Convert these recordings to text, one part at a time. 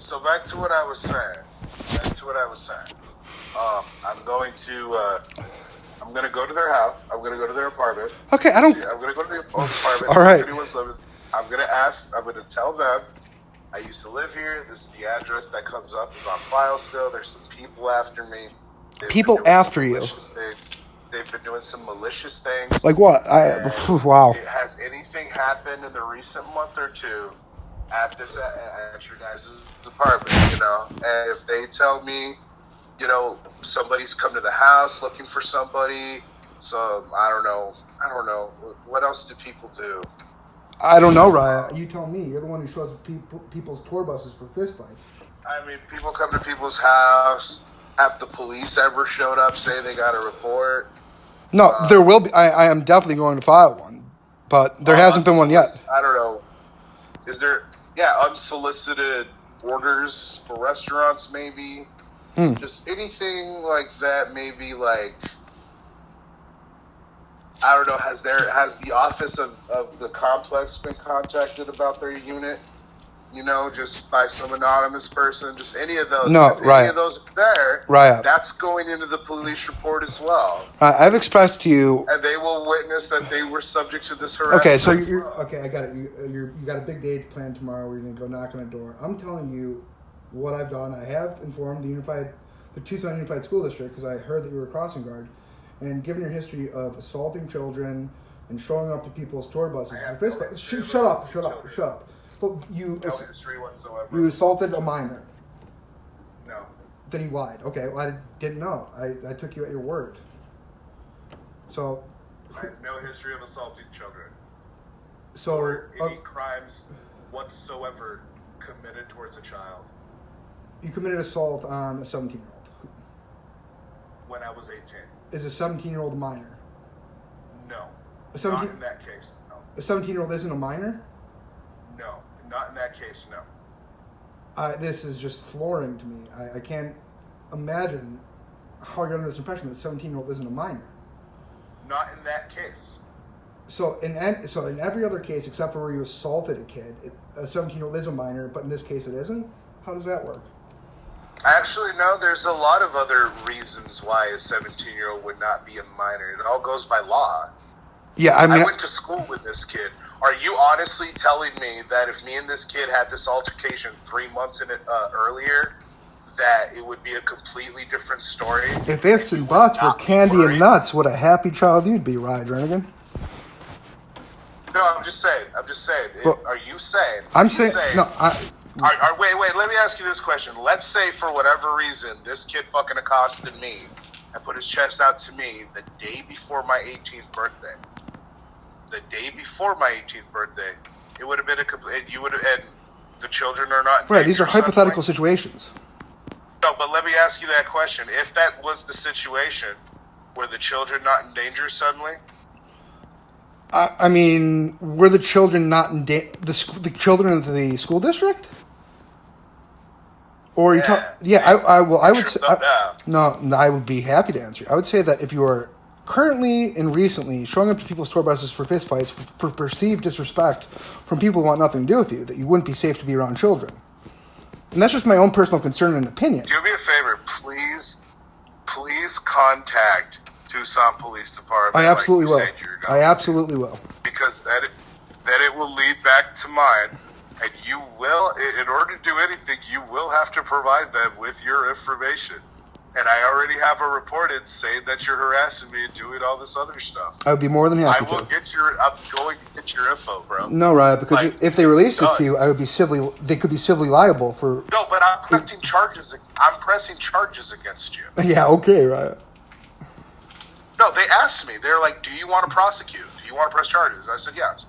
So back to what I was saying. I'm gonna go to their house. I'm gonna go to their apartment. Okay, I don't. I'm gonna go to the apartment. All right. I'm gonna ask. I'm gonna tell them. I used to live here. This is the address that comes up. Is on file still. There's some people after me. People after you. They've been doing some malicious things. Like what? Wow. Has anything happened in the recent month or two at your guys' apartment? You know, and if they tell me, you know, somebody's come to the house looking for somebody. So I don't know. What else do people do? I don't know, Riah. You tell me. You're the one who shows up people's tour buses for fistfights. I mean, people come to people's house. Have the police ever showed up, say they got a report? No, there will be. I am definitely going to file one, but there hasn't been one yet. I don't know. Is there, unsolicited orders for restaurants, maybe? Just anything like that, maybe like, I don't know, has the office of the complex been contacted about their unit? You know, just by some anonymous person, just any of those. No, if right. any of those there, right. That's going into the police report as well. I've expressed to you, and they will witness that they were subject to this harassment. Okay, so I got it. You got a big day planned tomorrow. Where you're gonna go knock on a door. I'm telling you what I've done. I have informed the Tucson Unified School District because I heard that you were a crossing guard, and given your history of assaulting children and showing up to people's tour buses. Shut up. Well, no history whatsoever. You assaulted a minor. No. Then you lied. Okay, well, I didn't know. I took you at your word. So. I have no history of assaulting children. So. Or any crimes whatsoever committed towards a child. You committed assault on a 17-year-old. When I was 18. Is a 17-year-old a minor? No. Not in that case, no. A 17-year-old isn't a minor? No. Not in that case, no. This is just flooring to me. I can't imagine how you're under this impression that a 17-year-old isn't a minor. Not in that case. So in every other case except for where you assaulted a kid, a 17-year-old is a minor, but in this case it isn't? How does that work? Actually, no, there's a lot of other reasons why a 17-year-old would not be a minor. It all goes by law. Yeah, I went to school with this kid. Are you honestly telling me that if me and this kid had this altercation 3 months earlier, that it would be a completely different story? If ifs and buts were candy and nuts, what a happy child you'd be, Riah Jernigan. No, I'm just saying. But, are you saying? Wait. Let me ask you this question. Let's say for whatever reason this kid fucking accosted me and put his chest out to me the day before my 18th birthday. The day before my 18th birthday, it would have been and the children are not. Right, these are hypothetical situations. No, but let me ask you that question. If that was the situation, were the children not in danger suddenly? I mean, were the children not in the children of the school district? Or you I would say I would be happy to answer. I would say that if you are currently and recently showing up to people's tour buses for fistfights for perceived disrespect from people who want nothing to do with you, that you wouldn't be safe to be around children. And that's just my own personal concern and opinion. Do me a favor, please contact Tucson Police Department. I absolutely will. I absolutely will. Because that it will lead back to mine. And you will, in order to do anything, you will have to provide them with your information. And I already have a report in saying that you're harassing me and doing all this other stuff. I would be more than happy to. I'm going to get your info, bro. No, Riah, because if they release it to you, they could be civilly liable for... No, but I'm pressing charges against you. Yeah, okay, Riah. No, they asked me. They're like, do you want to prosecute? Do you want to press charges? I said, yes.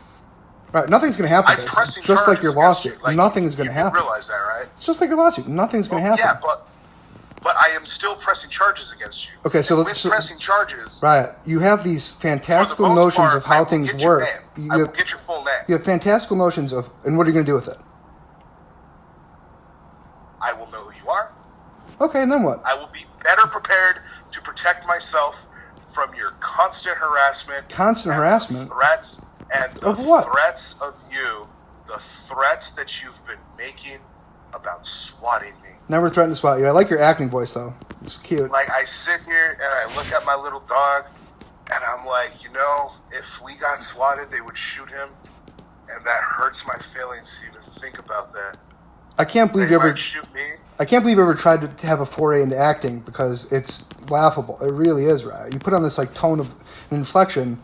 Right, nothing's going to happen. Just like your lawsuit. Nothing's going to happen. You realize that, right? It's just like your lawsuit. Nothing's going to happen. Yeah, but I am still pressing charges against you. Okay, so pressing charges... Right, you have these fantastical notions of how things work. I will get your full name. You have fantastical notions of... And what are you going to do with it? I will know who you are. Okay, and then what? I will be better prepared to protect myself from your constant harassment. Constant harassment? Threats. And the of what? Threats of you. The threats that you've been making about swatting me. Never threatened to swat you. I like your acting voice, though. It's cute. Like, I sit here and I look at my little dog, and I'm like, you know, if we got swatted, they would shoot him, and that hurts my feelings to even think about that. I can't believe They you ever. might shoot me. I can't believe you ever tried to have a foray into acting because it's laughable. It really is, right? You put on this like tone of inflection,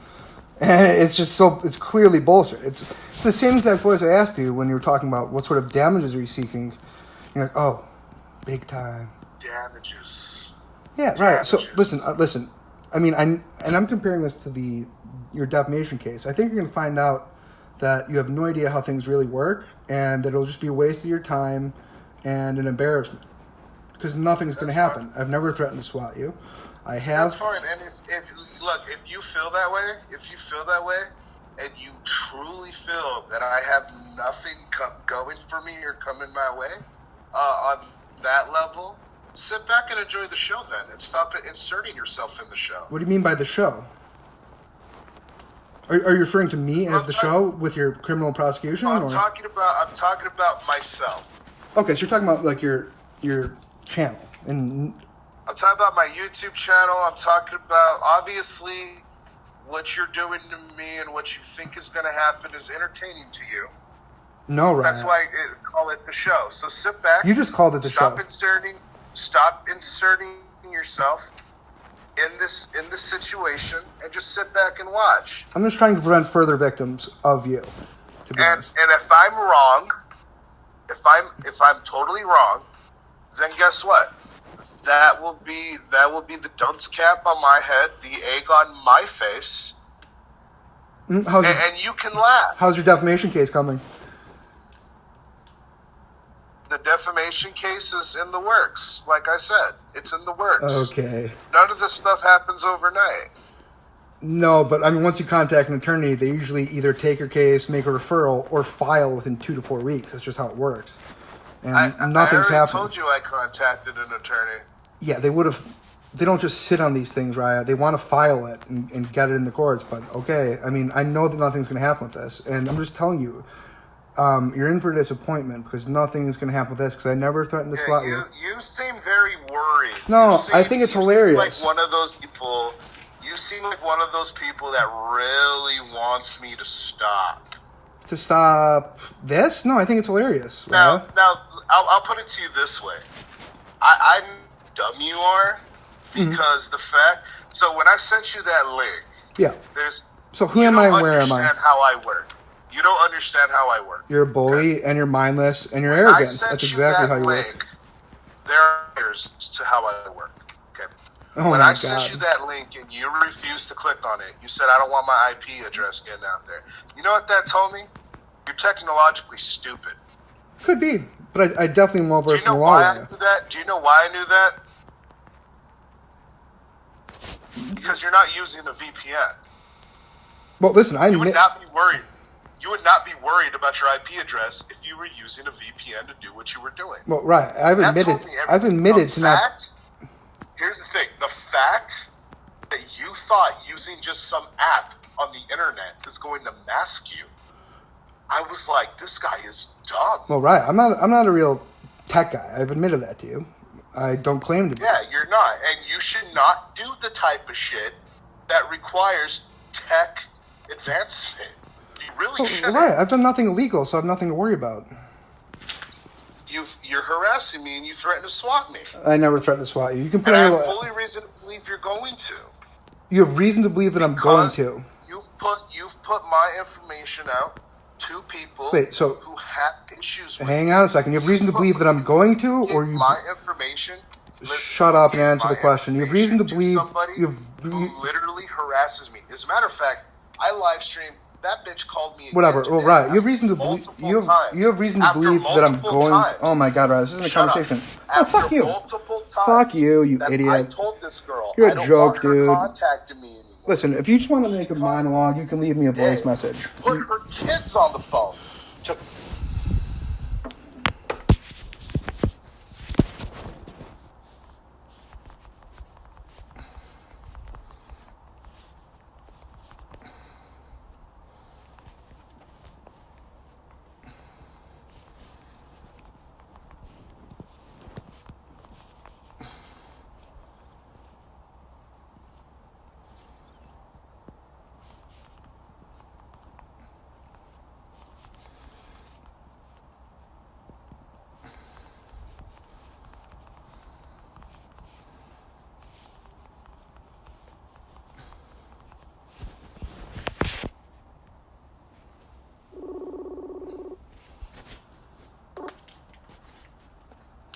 and it's just so. It's clearly bullshit. It's the same exact voice I asked you when you were talking about what sort of damages are you seeking. You're like, oh, big time. Damages. Yeah, right. So listen. I mean, I'm comparing this to your defamation case. I think you're going to find out that you have no idea how things really work, and that it'll just be a waste of your time and an embarrassment. Because nothing's going to happen. I've never threatened to swat you. I have. That's fine. And if you feel that way, and you truly feel that I have nothing going for me or coming my way, on that level, sit back and enjoy the show then, and stop inserting yourself in the show. What do you mean by the show? Are you referring to me as the show with your criminal prosecution? I'm talking about myself. Okay, so you're talking about like your channel, and I'm talking about my YouTube channel. I'm talking about, obviously, what you're doing to me and what you think is going to happen is entertaining to you. No, right. That's why I call it the show. So sit back. You just called it the show. Stop inserting yourself in this situation, and just sit back and watch. I'm just trying to prevent further victims of you. To be honest. And if I'm wrong, if I'm totally wrong, then guess what? That will be the dunce cap on my head, the egg on my face, and you can laugh. How's your defamation case coming? The defamation case is in the works. Like I said, it's in the works. Okay. None of this stuff happens overnight. No, but I mean, once you contact an attorney, they usually either take your case, make a referral, or file within 2 to 4 weeks. That's just how it works. And nothing's happened. I told you I contacted an attorney. Yeah, they would have. They don't just sit on these things, Riah. They want to file it and get it in the courts. But okay, I mean, I know that nothing's going to happen with this, and I'm just telling you. You're in for a disappointment because nothing is going to happen with this because I never threatened to slap you. You seem very worried. No, I think it's hilarious. Like one of those people. You seem like one of those people that really wants me to stop. To stop this? No, I think it's hilarious. Now, I'll put it to you this way. I know how dumb you are because the fact. So when I sent you that link, yeah. There's. So who am I and where am I? How I work. You don't understand how I work. You're a bully, and you're mindless, and you're arrogant. That's exactly how you work. There are layers to how I work. Okay. When I sent you that link and you refused to click on it, you said, I don't want my IP address getting out there. You know what that told me? You're technologically stupid. Could be, but I definitely am well versed in the law. Why I knew that? Do you know why I knew that? Because you're not using a VPN. Well, listen, You would not be worried. You would not be worried about your IP address if you were using a VPN to do what you were doing. Well, right. I've admitted to not. Here's the thing. The fact that you thought using just some app on the internet is going to mask you, I was like, this guy is dumb. Well, right. I'm not a real tech guy. I've admitted that to you. I don't claim to be. Yeah, you're not. And you should not do the type of shit that requires tech advancement. You really shouldn't. Right. I've done nothing illegal, so I have nothing to worry about. You're harassing me and you threaten to swat me. I never threatened to swat you. You can put. And I have fully reason to believe you're going to. You have reason to believe that I'm going to. You've put my information out to people who have issues with Hang on a second. You have reason to believe that I'm going to, or you? My information. Shut up and answer the question. You have reason to believe somebody who literally harasses me. As a matter of fact, I live stream. That bitch called me. Whatever. Well, right. You have reason to believe. You have reason to believe that I'm going. Oh my God, right. This isn't a conversation. Oh, fuck you. Fuck you, you idiot. I told this girl. You're a joke, dude. Contacting me anymore. Listen, if you just want to make a monologue, you can leave me a voice message. Put her kids on the phone.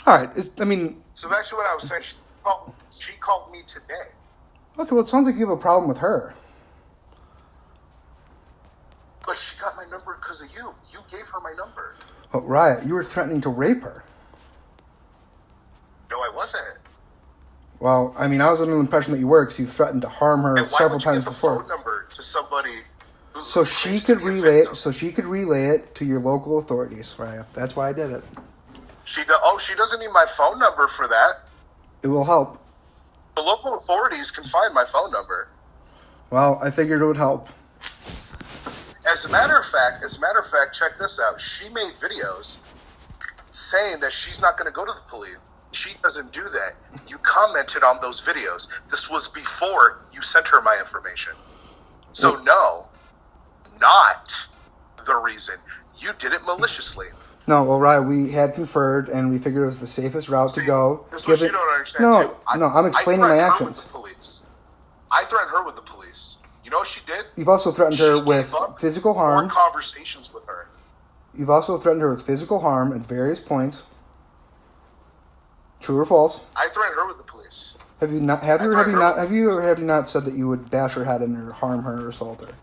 All right. I mean, So back to what I was saying. She called me today. okay, well, it sounds like you have a problem with her. But she got my number because of you. You gave her my number. Oh, Riah, you were threatening to rape her. No, I wasn't. Well, I mean, I was under the impression that you were because you threatened to harm her And why several would you times give before. a phone number to somebody who So she claims could to be a relay. victim? So she could relay it to your local authorities, Riah. That's why I did it. She doesn't need my phone number for that. It will help. The local authorities can find my phone number. Well, I figured it would help. As a matter of fact, check this out. She made videos saying that she's not going to go to the police. She doesn't do that. You commented on those videos. This was before you sent her my information. So no, not the reason. You did it maliciously. No, well, Riah, we had conferred, and we figured it was the safest route to go. That's what you don't understand, No, too. no, I'm explaining my I threatened her actions. with the police. I threatened her with the police. You know what she did? You've also threatened her She with gave up physical more harm. conversations with her. You've also threatened her with physical harm at various points. True or false? I threatened her with the police. Have you not? Have you or have you not? Have you or have you not said that you would bash her head in or harm her or assault her?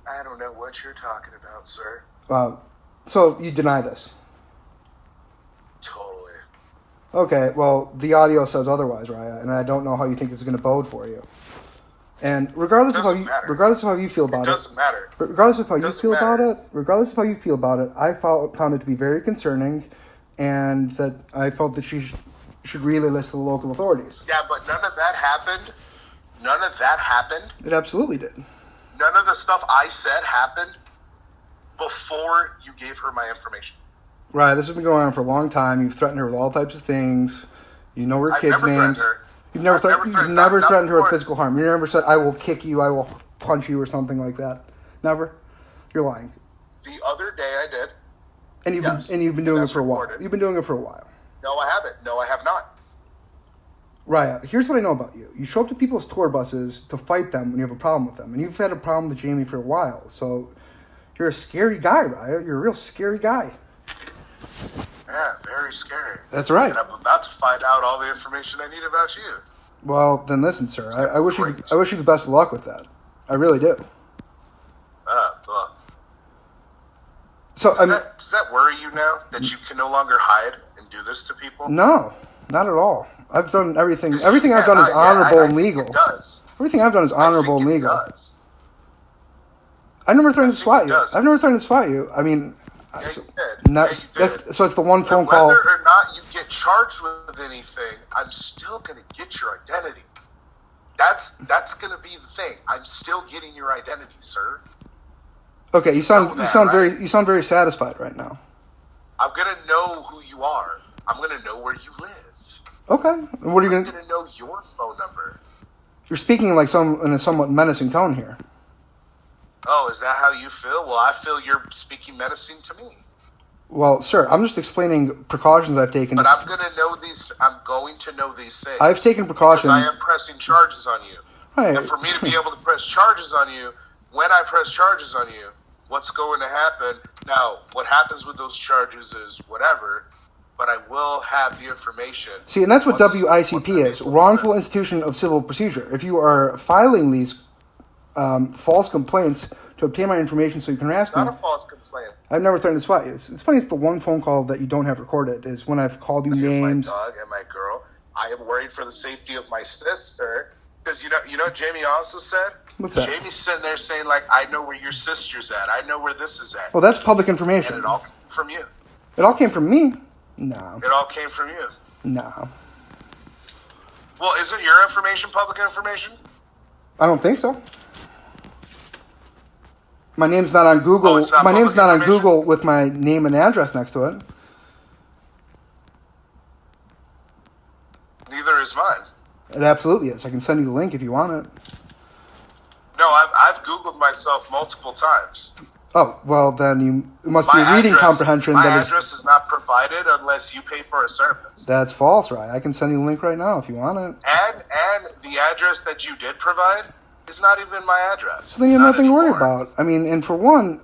I don't know what you're talking about, sir. So you deny this? Totally. Okay. Well, the audio says otherwise, Riah, and I don't know how you think this is going to bode for you. And regardless of how you feel about it, doesn't matter. Regardless of how you feel about matter. it, regardless of how you feel about it, I found it to be very concerning, and that I felt that she should relay this to the local authorities. Yeah, but none of that happened. None of that happened. It absolutely did. None of the stuff I said happened before you gave her my information. Right, this has been going on for a long time. You've threatened her with all types of things. You know her I've kids' never names. threatened her. You've never I've threatened her with before. physical harm. You never said, "I will kick you, I will punch you," or something like that. Never. You're lying. The other day I did. And you've Yes, been doing it that's for a while. recorded. You've been doing it for a while. No, I haven't. No, I have not. Riah, here's what I know about you. You show up to people's tour buses to fight them when you have a problem with them. And you've had a problem with Jamie for a while. So you're a scary guy, Riah. You're a real scary guy. Yeah, very scary. That's right. And I'm about to find out all the information I need about you. Well, then listen, sir. I wish you the best of luck with that. I really do. Well. So Does that worry you now that you can no longer hide and do this to people? No, not at all. I've done everything. Everything I've done is honorable and legal. It does. Everything I've done is honorable and legal. It does. I've never threatened to swat you. does. I've never threatened to swat you. I mean, Yeah, you did. so it's the one phone call. Whether or not you get charged with anything, I'm still going to get your identity. That's going to be the thing. I'm still getting your identity, sir. Okay, you sound right? very very satisfied right now. I'm going to know who you are. I'm going to know where you live. Okay, and what are you I'm gonna? going to know your phone number. You're speaking in a somewhat menacing tone here. Oh, is that how you feel? Well, I feel you're speaking menacing to me. Well, sir, I'm just explaining precautions I've taken. But I'm going to know these. I'm going to know these things. I've taken precautions. Because I am pressing charges on you. Right. And for me to be able to press charges on you, when I press charges on you, what's going to happen? Now, what happens with those charges is whatever, but I will have the information. See, and that's what once WICP is, wrongful institution of civil procedure. If you are filing these false complaints to obtain my information so you can harass It's me, not a false complaint. I've never threatened to swat you. It's funny, it's the one phone call that you don't have recorded, is when I've called you names. My dog and my girl. I am worried for the safety of my sister. Because you know what Jamie also said? What's that? Jamie's sitting there saying, like, I know where your sister's at. I know where this is at. Well, that's public And information. it all came from you. It all came from me? No. It all came from you. No. Well, isn't your information public information? I don't think so. My name's not on Google. Oh, it's not My name's public not on information? Google with my name and address next to it. Neither is mine. It absolutely is. I can send you the link if you want it. No, I've Googled myself multiple times. Oh, well, then it must be a reading comprehension. My that address is not provided unless you pay for a service. That's false, right? I can send you the link right now if you want it. And the address that you did provide is not even my address. So then you have Not nothing to worry anymore. about. I mean, and for one,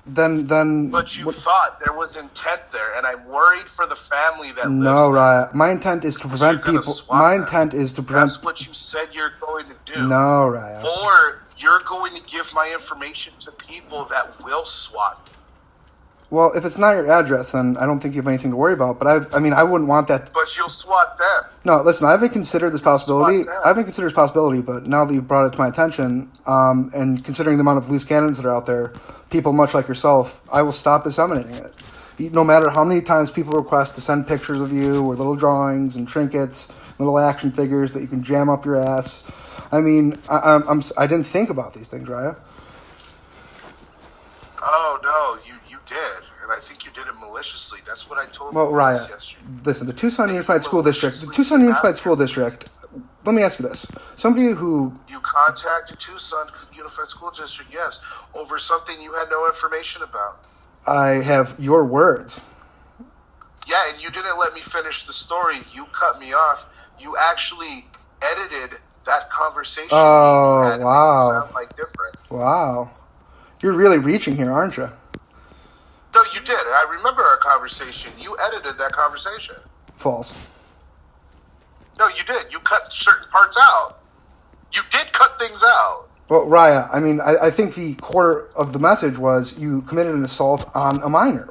then. But you thought there was intent there, and I'm worried for the family that lives No, there. Riah. My intent is to prevent people. My intent is to prevent. That's what you said you're going to do. No, Riah. Or you're going to give my information to people that will swat. Well, if it's not your address, then I don't think you have anything to worry about. But I wouldn't want that. But you'll swat them. No, listen, I haven't considered this possibility. I haven't considered this possibility, but now that you've brought it to my attention, and considering the amount of loose cannons that are out there, people much like yourself, I will stop disseminating it. No matter how many times people request to send pictures of you or little drawings and trinkets, little action figures that you can jam up your ass. I mean, I didn't think about these things, Riah. Oh, no, you did. And I think you did it maliciously. That's what I told Well, you Riah, yesterday. listen, the Tucson Unified School District, let me ask you this. Somebody who... You contacted Tucson Unified School District, yes, over something you had no information about. I have your words. Yeah, and you didn't let me finish the story. You cut me off. You actually edited that conversation. Oh, you had to wow. make it sound like different. Wow. You're really reaching here, aren't you? No, you did. I remember our conversation. You edited that conversation. False. No, you did. You cut certain parts out. You did cut things out. Well, Riah, I mean, I think the core of the message was you committed an assault on a minor.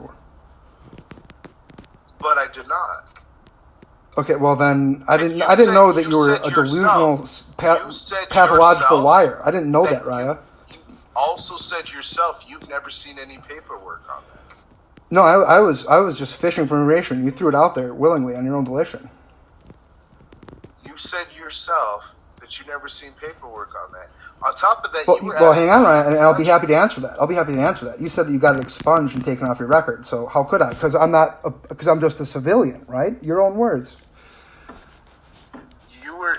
But I did not. Okay, well then I didn't know that you were a delusional, pathological liar. I didn't know that, Riah. You also said yourself you've never seen any paperwork on that. No, I was just fishing for information. You threw it out there willingly on your own volition. You said yourself that you never seen paperwork on that. On top of that, well, hang on, Riah, and I'll be happy to answer that. You said that you got it expunged and taken off your record. So how could I? Because I'm just a civilian, right? Your own words. You were.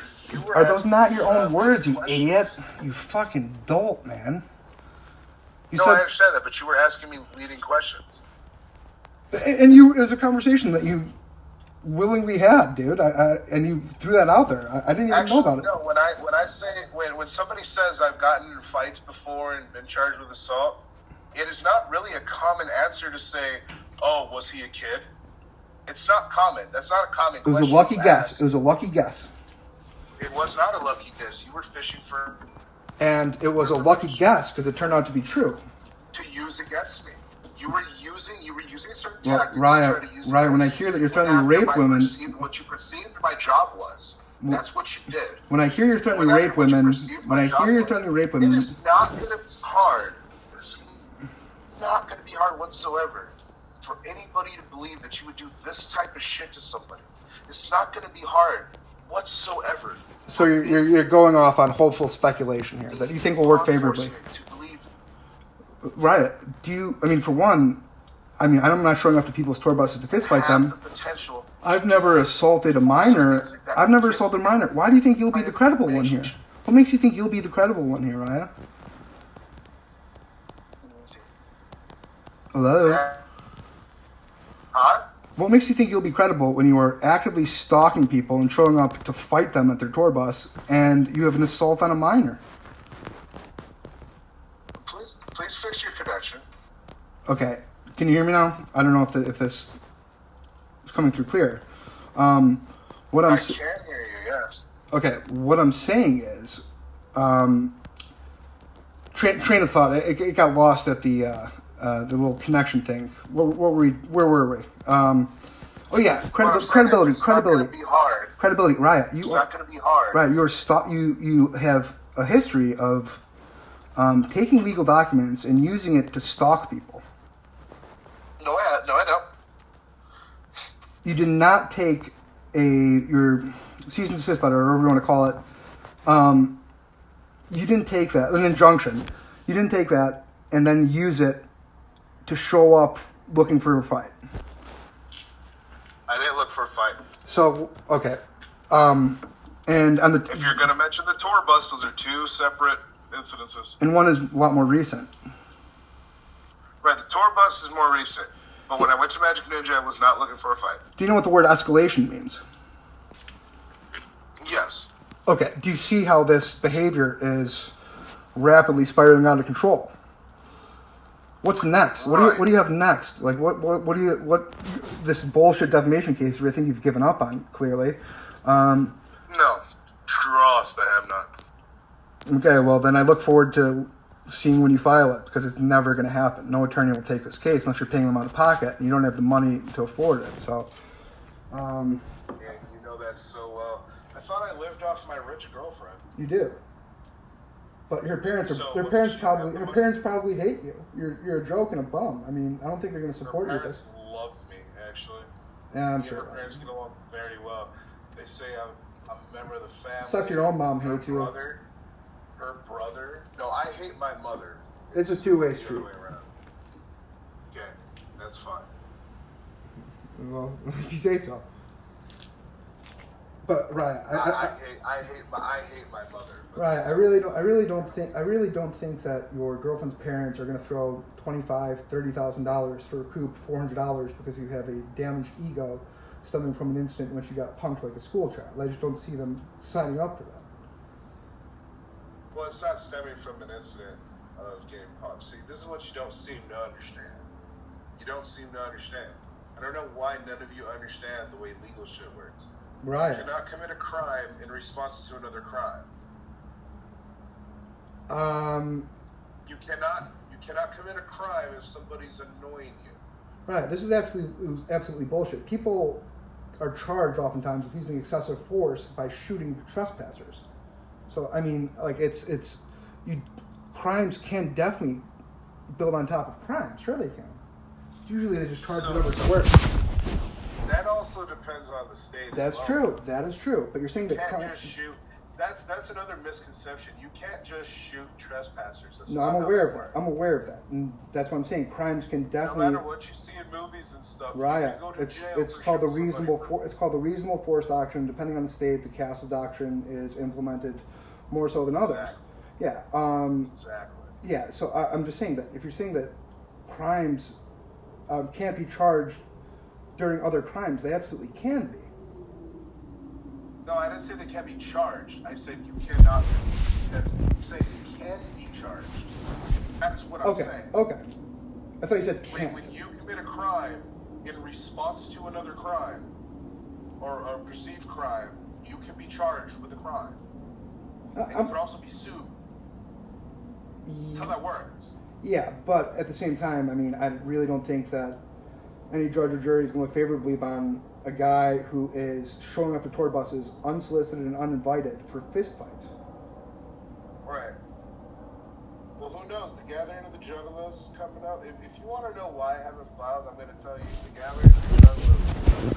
Are those not your own words, you idiot? You fucking dolt, man. I understand that, but you were asking me leading questions. And it was a conversation that you willingly had, dude. And you threw that out there. I didn't even know about it. No, when somebody says I've gotten in fights before and been charged with assault, it is not really a common answer to say, "Oh, was he a kid?" It's not common. That's not a common question. It was a lucky guess. It was a lucky guess. It was not a lucky guess. You were fishing for... And it was a lucky guess because it turned out to be true. To use against me. You were using a certain tactic. Riah, when I hear that you're threatening to rape women... What you perceived my job was. That's what you did. When I hear you're threatening to rape women... It is not going to be hard. It's not going to be hard whatsoever for anybody to believe that you would do this type of shit to somebody. It's not going to be hard whatsoever. So you're going off on hopeful speculation here that you think will work favorably. Riah, for one, I'm not showing up to people's tour buses to fistfight them. I've never assaulted a minor. Why do you think you'll be the credible one here? What makes you think you'll be the credible one here, Riah? Hello? Huh? What makes you think you'll be credible when you are actively stalking people and showing up to fight them at their tour bus and you have an assault on a minor? Please fix your connection. Okay. Can you hear me now? I don't know if this is coming through clear. I can hear you, yes. Okay, what I'm saying is, train of thought, it got lost at the little connection thing. Where were we? Credibility. It's not going to be hard. Credibility, Riah. It's not going to be hard. Riah, you have a history of taking legal documents and using it to stalk people. No, I don't. You did not take your cease and desist letter, or whatever you want to call it. You didn't take that, an injunction. You didn't take that and then use it to show up looking for a fight. I didn't look for a fight. So, okay. And on the... If you're going to mention the tour bus, those are two separate incidences. And one is a lot more recent. Right, the tour bus is more recent. But when I went to Magic Ninja, I was not looking for a fight. Do you know what the word escalation means? Yes. Okay, do you see how this behavior is rapidly spiraling out of control? What's next? Right. What do you have next? Like what this bullshit defamation case where I think you've given up on, clearly. No. Trust I have not. Okay, well then I look forward to seeing when you file it, because it's never going to happen. No attorney will take this case unless you're paying them out of pocket and you don't have the money to afford it. So yeah, you know that so well. I thought I lived off my rich girlfriend. you do. But her parents So parents probably hate you. You're a joke and a bum. I mean, I don't think they're going to support you with this. Her parents love me, actually. Yeah, I'm Me and sure. Her parents get along very well. They say I'm a member of the family. Suck your own mom hates you. Her brother. No, I hate my mother. It's a two-way the street. other way around. Okay, that's fine. Well, if you say so. But Riah, I hate my mother. Riah, I really don't think that your girlfriend's parents are going to throw $25,000-$30,000 to recoup $400 because you have a damaged ego stemming from an incident in which you got punked like a school child. I just don't see them signing up for that. Well, it's not stemming from an incident of getting punked. See, this is what you don't seem to understand. You don't seem to understand. I don't know why none of you understand the way legal shit works. Riah. You cannot commit a crime in response to another crime. You cannot commit a crime if somebody's annoying you. Right. This is absolutely bullshit. People are charged oftentimes with using excessive force by shooting trespassers. So I mean, like crimes can definitely build on top of crimes. Sure, they can. Usually, they just charge whatever's worse. That also depends on the state. That's true. That is true. But you're saying that you can't just shoot. That's another misconception. You can't just shoot trespassers. That's no, I'm aware of that. I'm aware of that, and that's what I'm saying. Crimes can definitely. No matter what you see in movies and stuff. Riah, you go to it's jail called the for reasonable it's called the reasonable force doctrine. Depending on the state, the castle doctrine is implemented more so than others. Exactly. Yeah. Exactly. Yeah. So I'm just saying that if you're saying that crimes can't be charged during other crimes, they absolutely can be. No, I didn't say they can't be charged. I said you cannot. I'm saying you can be charged. That's what I'm saying. Okay. I thought you said can't. When you commit a crime in response to another crime or a perceived crime, you can be charged with a crime. And you can also be sued. That's how that works. Yeah, but at the same time, I mean, I really don't think that any judge or jury is going to look favorably upon a guy who is showing up to tour buses unsolicited and uninvited for fistfights. Right. Well, who knows? The Gathering of the Juggalos is coming up. If you want to know why I haven't filed, I'm going to tell you. The Gathering of the Juggalos is coming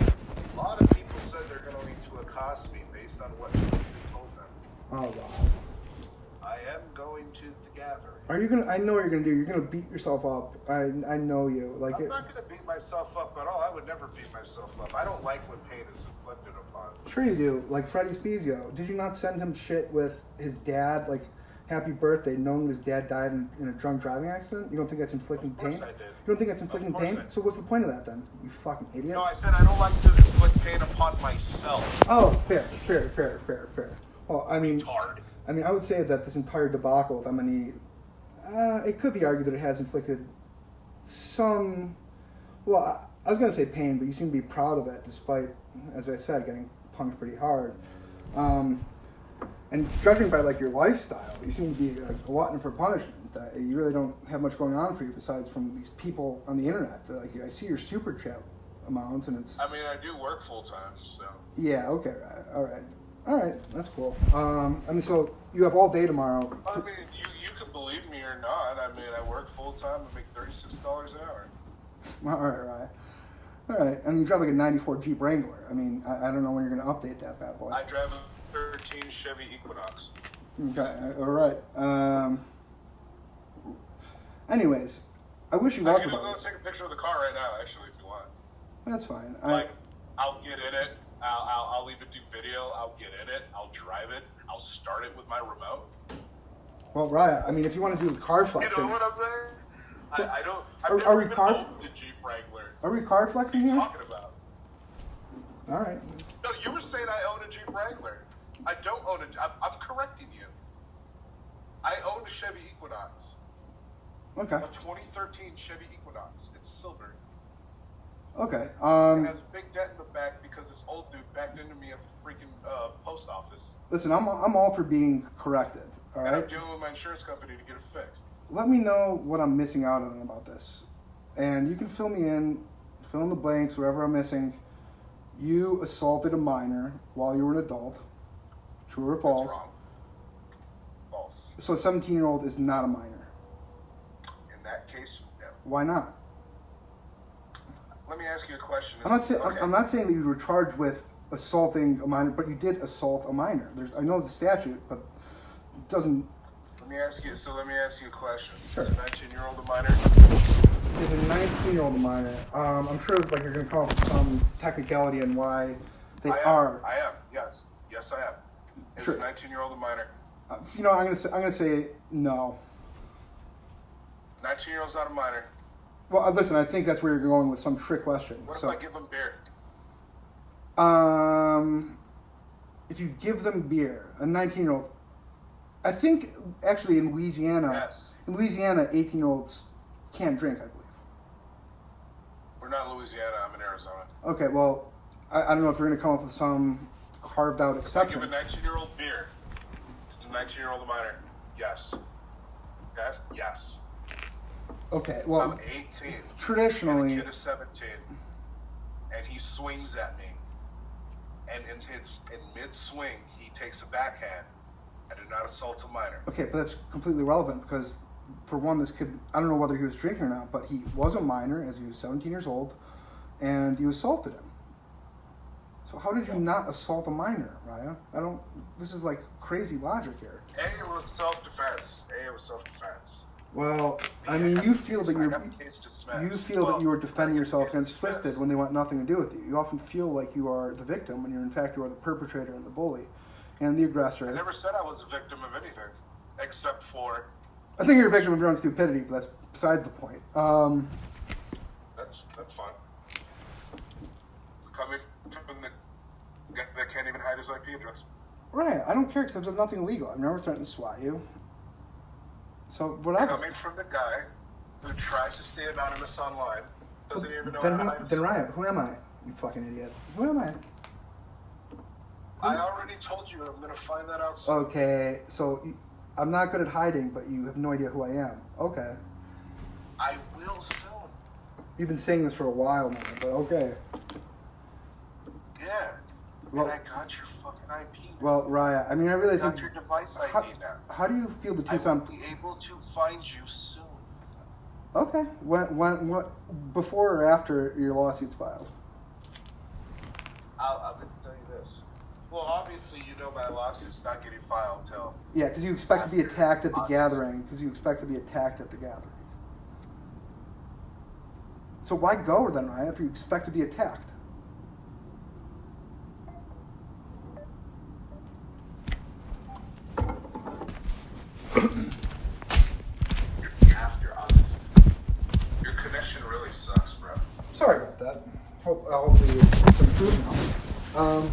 up. A lot of people said they're going to need to accost me based on what they told them. Oh, wow. I am going to the Gathering. Are you gonna? I know what you're gonna do. You're gonna beat yourself up. I know you. I'm not gonna beat myself up at all. I would never beat myself up. I don't like when pain is inflicted upon me. Sure you do. Like Freddie Spezio. Did you not send him shit with his dad? Like, happy birthday, knowing his dad died in a drunk driving accident? You don't think that's inflicting pain? Of course I did. You don't think that's inflicting pain? So what's the point of that then? You fucking idiot. No, I said I don't like to inflict pain upon myself. Oh, fair. Well, I mean, Tard. I would say that this entire debacle with M&E, it could be argued that it has inflicted some, well, I was going to say pain, but you seem to be proud of it, despite, as I said, getting punked pretty hard. And judging by, like, your lifestyle, you seem to be a glutton for punishment. That you really don't have much going on for you besides from these people on the internet. Like, I see your super chat amounts, and it's... I mean, I do work full-time, so... Yeah, okay, all right, that's cool. So you have all day tomorrow. I mean, you could believe me or not. I mean, I work full-time and make $36 an hour. All right. And you drive like a 94 Jeep Wrangler. I mean, I don't know when you're going to update that bad boy. I drive a 13 Chevy Equinox. Okay, all right. Anyways, I wish you luck. I'm going to go take a picture of the car right now, actually, if you want. That's fine. I'll get in it. I'll even do video. I'll get in it. I'll drive it. I'll start it with my remote. Well, Riah, I mean, if you want to do the car flexing... You know what I'm saying? I don't... I've Are we never car... owned the Jeep Wrangler. Are we car flexing here? here? What are you talking about? All right. No, you were saying I own a Jeep Wrangler. I don't own I'm correcting you. I own a Chevy Equinox. Okay. A 2013 Chevy Equinox. It's silver. Okay. It has a big dent in the back because this old dude backed into me at the freaking post office. Listen, I'm all for being corrected. All right. And I'm dealing with my insurance company to get it fixed. Let me know what I'm missing out on about this, and you can fill me in, fill in the blanks, whatever I'm missing. You assaulted a minor while you were an adult. True or false? That's wrong. False. So a 17-year-old is not a minor. In that case, no. Why not? Let me ask you a question. I'm not saying that you were charged with assaulting a minor, but you did assault a minor. I know the statute, but it doesn't. Let me ask you a question. Sure. Is a 19-year-old a minor? Is a 19-year-old a minor? I'm sure like you're going to come up with some technicality on why they are. I am. Yes. Yes, I am. Is Sure. a 19-year-old a minor? I'm going to say no. 19-year-old's not a minor. Well, listen, I think that's where you're going with some trick question. What So, if I give them beer? if you give them beer, a 19-year-old, I think actually in Louisiana, Yes. 18-year-olds can't drink, I believe. We're not in Louisiana. I'm in Arizona. Okay, well, I don't know if you're going to come up with some carved out If I exception. give a 19-year-old beer, is the 19-year-old a minor? Yes. Okay? Yes. Okay, well, I'm 18. traditionally, And the kid is 17. And he swings at me. And in mid-swing, he takes a backhand. I did not assault a minor. okay, but that's completely relevant because, for one, this kid, I don't know whether he was drinking or not, but he was a minor as he was 17 years old, and you assaulted him. So how did you not assault a minor, Riah? This is like crazy logic here. A, it was self-defense. Well, I mean, you feel that I got the case dismissed. you feel that you were defending I got the yourself case against dismissed. Twisted when they want nothing to do with you. You often feel like you are the victim when in fact you are the perpetrator and the bully and the aggressor. I never said I was a victim of anything, except for... I think you're a victim of your own stupidity, but that's besides the point. That's fine. Coming from the guy that can't even hide his IP address. Right, I don't care because I've done nothing illegal. I've never threatened to swat you. So, whatever. Coming from the guy who tries to stay anonymous online, doesn't even know Then, how to hide then himself. Riah, who am I? You fucking idiot. Who am I? I already told you I'm going to find that out soon. Okay, so I'm not good at hiding, but you have no idea who I am. Okay. I will soon. You've been saying this for a while now, but okay. Yeah. Well- and I got your fucking IP now. Well, Riah, I mean, I really I got think... your device ID now. How do you feel the I will Tucson... be able to find you soon. Okay. When, before or after your lawsuit's filed? I'm going to tell you this. Well, obviously, you know my lawsuit's not getting filed till... Yeah, because you expect to be attacked at the August. gathering. So why go then, Riah, if you expect to be attacked? After August. Your connection really sucks, bro. Sorry about that. Hopefully it's improved now.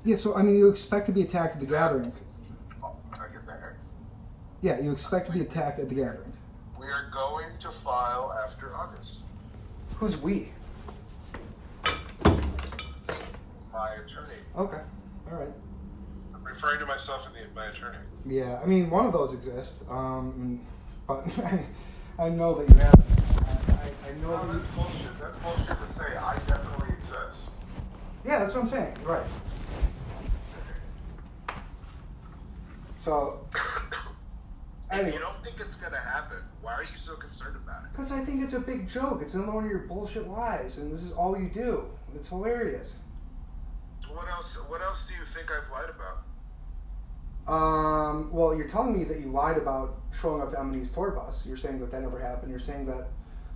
Yeah, so I mean, you expect to be attacked at the gathering. Oh, I get that right. Yeah, you expect to be attacked at the gathering. We are going to file after August. Who's we? My attorney. Okay, all right. I'm referring to myself and my attorney. Yeah, I mean, one of those exists, but I know that you haven't. I know No, that you... that's bullshit. That's bullshit to say. I definitely exist. Yeah, that's what I'm saying. Right. So, If anyway, you don't think it's gonna happen, why are you so concerned about it? because I think it's a big joke. It's another one of your bullshit lies, and this is all you do. It's hilarious. What else do you think I've lied about? Well, you're telling me that you lied about showing up to M&E's tour bus. You're saying that never happened. You're saying that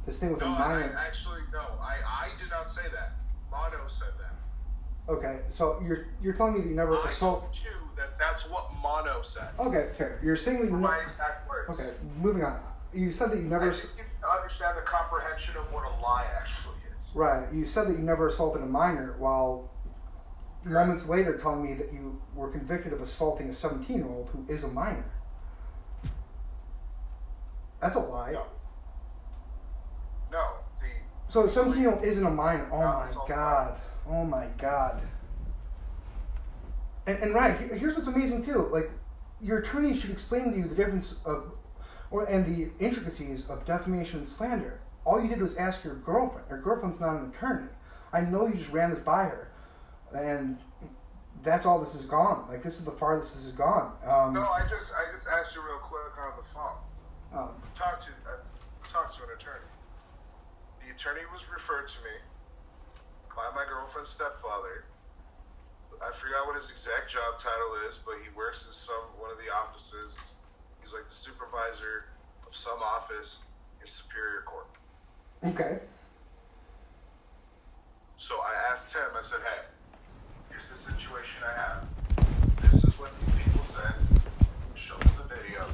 this thing with No, a minor... I did not say that. Mono said that. Okay, so you're telling me that you never I assault... told you that's what Mono said. Okay, fair. You're saying that you For never... my exact words. Okay, moving on. You said that you never... I think you need to understand the comprehension of what a lie actually is. Right. You said that you never assaulted a minor, while moments later telling me that you were convicted of assaulting a 17-year-old who is a minor. That's a lie. No. No. So 17-year-old isn't a minor. Oh No, my it's all god. Oh my god. And right, here's what's amazing too. Like, your attorney should explain to you the difference of, and the intricacies of defamation and slander. All you did was ask your girlfriend. Your girlfriend's not an attorney. I know you just ran this by her, and that's all this has gone. Like, this is the farthest this has gone. No, I just asked you real quick on the phone. Talk to an attorney. The attorney was referred to me by my girlfriend's stepfather. I forgot what his exact job title is, but he works in one of the offices. He's like the supervisor of some office in Superior Court. Okay. So I asked him, I said, hey, here's the situation I have. This is what these people said. Show us the video.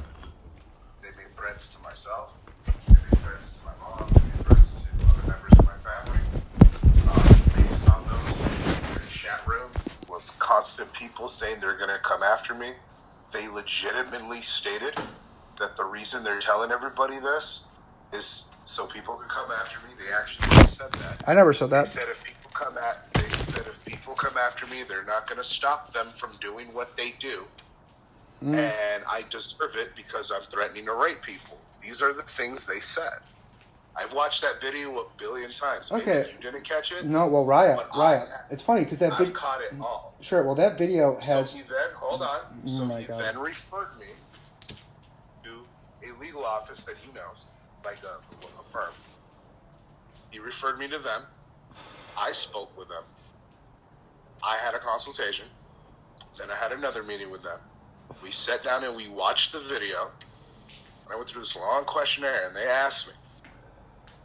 They made threats to myself. They made threats to my mom. They made threats to other members of my family. Based on those, their chat room was constant people saying they're going to come after me. They legitimately stated that the reason they're telling everybody this is so people can come after me. They actually said that. I never said that. They said if people come after me, they're not going to stop them from doing what they do. And I deserve it because I'm threatening to rape people. These are the things they said. I've watched that video a billion times. Maybe Okay. you didn't catch it? No, well, Riah. It's funny because that video... I've caught it all. Sure, well, that video has... So he then, hold on. So my he God. then referred me to a legal office that he knows, like a firm. He referred me to them. I spoke with them. I had a consultation. Then I had another meeting with them. We sat down and we watched the video. And I went through this long questionnaire, and they asked me,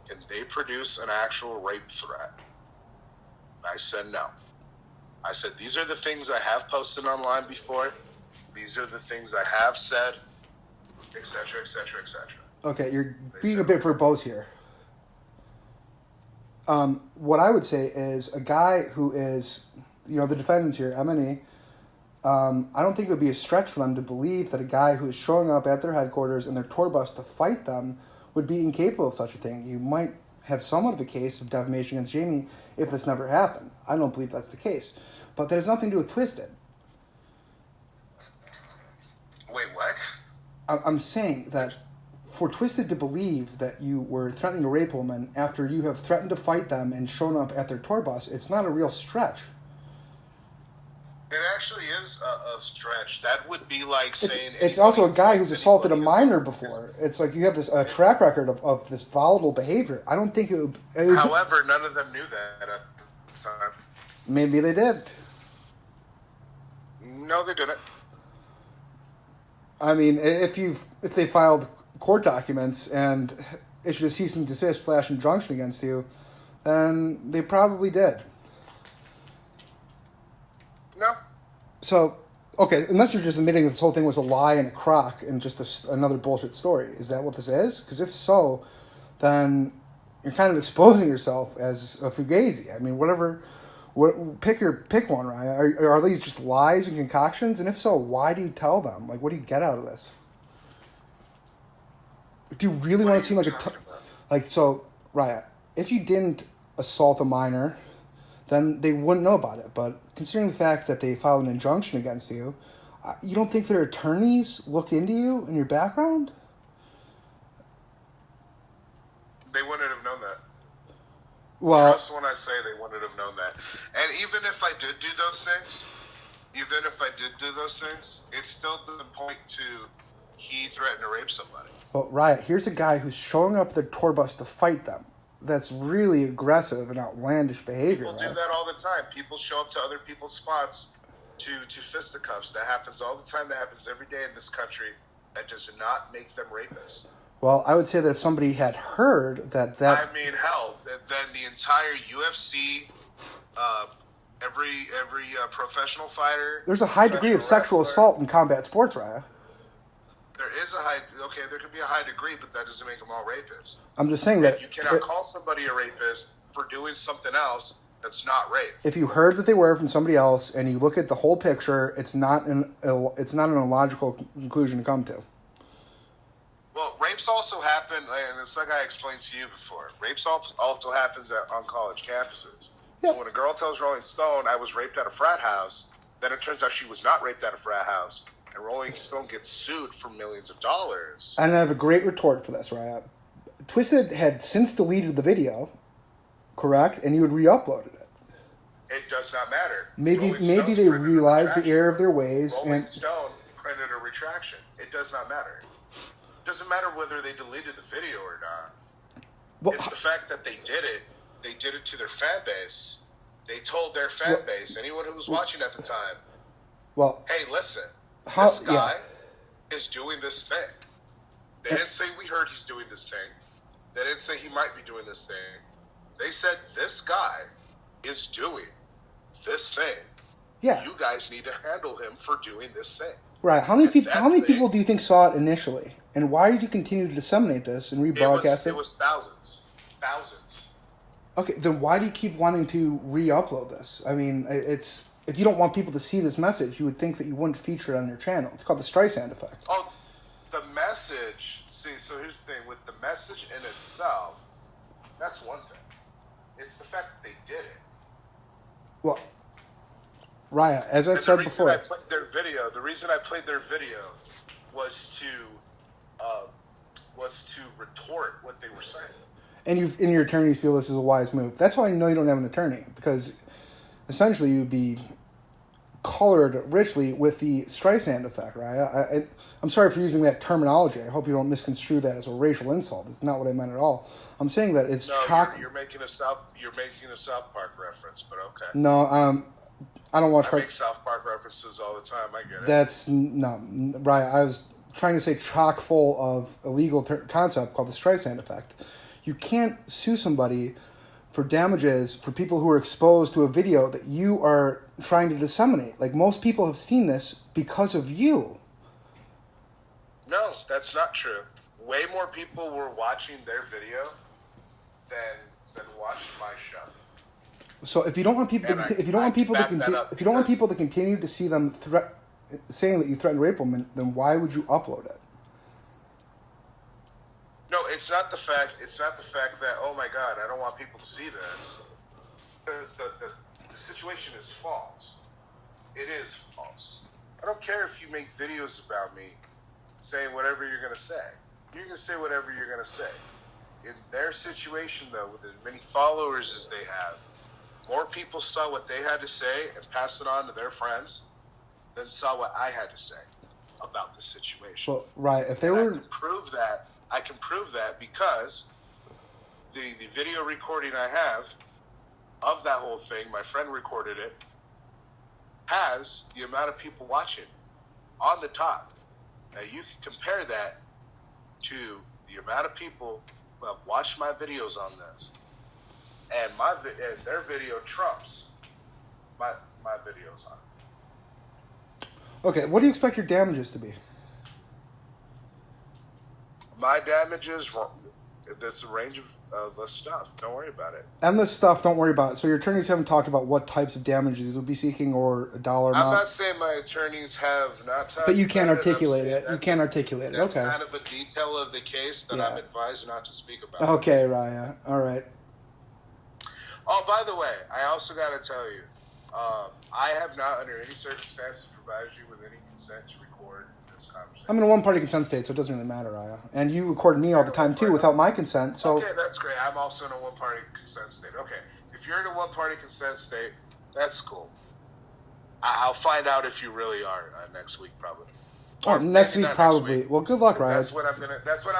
can they produce an actual rape threat? And I said no. I said, these are the things I have posted online before. These are the things I have said, etc., etc., etc. Okay, you're being a bit verbose here. What I would say is a guy who is, the defendants here, M&E, I don't think it would be a stretch for them to believe that a guy who is showing up at their headquarters in their tour bus to fight them would be incapable of such a thing. You might have somewhat of a case of defamation against Jamie if this never happened. I don't believe that's the case. But that has nothing to do with Twisted. Wait, what? I'm saying that for Twisted to believe that you were threatening to rape a woman after you have threatened to fight them and shown up at their tour bus, it's not a real stretch. It actually is a stretch. That would be like saying... It's also a guy who's assaulted a minor before. It's like you have this track record of this volatile behavior. I don't think it would... However, none of them knew that at the time. Maybe they did. No, they didn't. I mean, if they filed court documents and issued a cease and desist / injunction against you, then they probably did. No. So, okay, unless you're just admitting this whole thing was a lie and a crock and just another bullshit story. Is that what this is? Because if so, then you're kind of exposing yourself as a fugazi. I mean, pick one, Riah. Are these just lies and concoctions? And if so, why do you tell them? Like, what do you get out of this? Do you really want to seem like so, Riah, if you didn't assault a minor, then they wouldn't know about it. But considering the fact that they filed an injunction against you, you don't think their attorneys look into you and your background? They wouldn't have known that. Well, Just when I say they wouldn't have known that. And even if I did do those things, it still doesn't point to he threatened to rape somebody. Well, Riah, here's a guy who's showing up at the tour bus to fight them. That's really aggressive and outlandish behavior. People do that all the time. People show up to other people's spots to fisticuffs. That happens all the time. That happens every day in this country. That does not make them rapists. Well, I would say that if somebody had heard that... I mean, hell, then the entire UFC, every professional fighter... There's a high degree of sexual assault in combat sports, Riah. There is there could be a high degree, but that doesn't make them all rapists. I'm just saying that... You cannot call somebody a rapist for doing something else that's not rape. If you heard that they were from somebody else and you look at the whole picture, it's not an illogical conclusion to come to. Well, rapes also happen, and it's like I explained to you before. Rapes also happens on college campuses. Yep. So when a girl tells Rolling Stone, I was raped at a frat house, then it turns out she was not raped at a frat house, and Rolling Stone gets sued for millions of dollars. And I have a great retort for this, Riah. Twisted had since deleted the video, correct? And you had re-uploaded it. It does not matter. Maybe they realized the error of their ways. Rolling Stone printed a retraction. It does not matter. It doesn't matter whether they deleted the video or not. Well, it's the fact that they did it. They did it to their fan base. They told their fan base, anyone who was watching at the time, hey, listen, this guy is doing this thing. They didn't say we heard he's doing this thing. They didn't say he might be doing this thing. They said this guy is doing this thing. Yeah. You guys need to handle him for doing this thing. Right. How many people do you think saw it initially? And why did you continue to disseminate this and rebroadcast it? It was thousands. Thousands. Okay, then why do you keep wanting to re-upload this? I mean, it's if you don't want people to see this message, you would think that you wouldn't feature it on your channel. It's called the Streisand effect. Oh, the message. See, so here's the thing. With the message in itself, that's one thing. It's the fact that they did it. Well, Riah, as I've said before, the reason I played their video was to retort what they were saying. And your attorneys feel this is a wise move. That's why I know you don't have an attorney, because essentially you'd be colored richly with the Streisand effect, right? I'm sorry for using that terminology. I hope you don't misconstrue that as a racial insult. It's not what I meant at all. I'm saying that it's You're making a South Park reference, but okay. No, I don't watch. I make South Park references all the time. I get it. That's right. I was trying to say chock full of a legal concept called the Streisand effect. You can't sue somebody for damages for people who are exposed to a video that you are trying to disseminate. Like, most people have seen this because of you. No, that's not true. Way more people were watching their video than watched my show. So if you don't want people to continue to see them saying that you threatened to rape women, then why would you upload it? No, it's not the fact that, oh my God, I don't want people to see this. Because the situation is false. It is false. I don't care if you make videos about me saying whatever you're going to say. You can say whatever you're going to say. In their situation, though, with as many followers as they have, more people saw what they had to say and passed it on to their friends than saw what I had to say about the situation. Well, right. If they and were... I can prove that because the video recording I have of that whole thing, my friend recorded it, has the amount of people watching on the top. Now you can compare that to the amount of people who have watched my videos on this, and their video trumps my videos on it. Okay, what do you expect your damages to be? My damages, there's a range of stuff. Don't worry about it. Endless stuff, don't worry about it. So your attorneys haven't talked about what types of damages you would be seeking or a dollar amount? I'm not saying my attorneys have not talked about it. But you can't articulate it. You can't articulate it. Okay. That's kind of a detail of the case that I'm advised not to speak about. Okay, Riah. All right. Oh, by the way, I also got to tell you, I have not, under any circumstances, provided you with any consent to record this conversation. I'm in a one-party consent state, so it doesn't really matter, Riah. And you record me all the time, too, without my consent. So. Okay, that's great. I'm also in a one-party consent state. Okay, if you're in a one-party consent state, that's cool. I'll find out if you really are next week, probably. Oh, next week, probably. Next week. Well, good luck, Riah. That's what I'm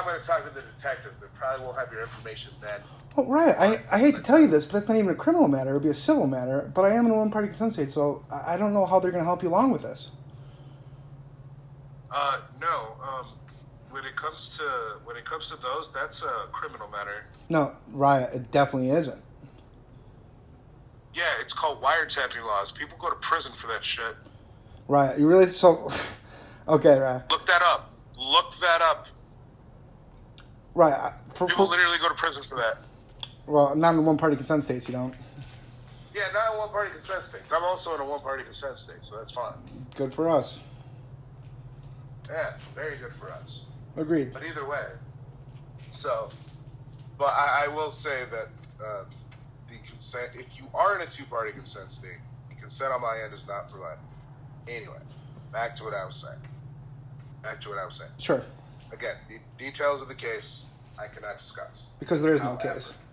gonna talk to the detective. They probably will have your information then. Oh, Riah, I hate to tell you this, but that's not even a criminal matter. It would be a civil matter. But I am in a one-party consent state, so I don't know how they're going to help you along with this. No. When it comes to those, that's a criminal matter. No, Riah, it definitely isn't. Yeah, it's called wiretapping laws. People go to prison for that shit. Riah, you really so? Okay, Riah. Look that up. Riah, people literally go to prison for that. Well, not in a one-party consent state, you don't. Yeah, not in one-party consent states. I'm also in a one-party consent state, so that's fine. Good for us. Yeah, very good for us. Agreed. But either way, but I will say that the consent, if you are in a two-party consent state, the consent on my end is not provided. Anyway, back to what I was saying. Sure. Again, the details of the case I cannot discuss. Because there is no case.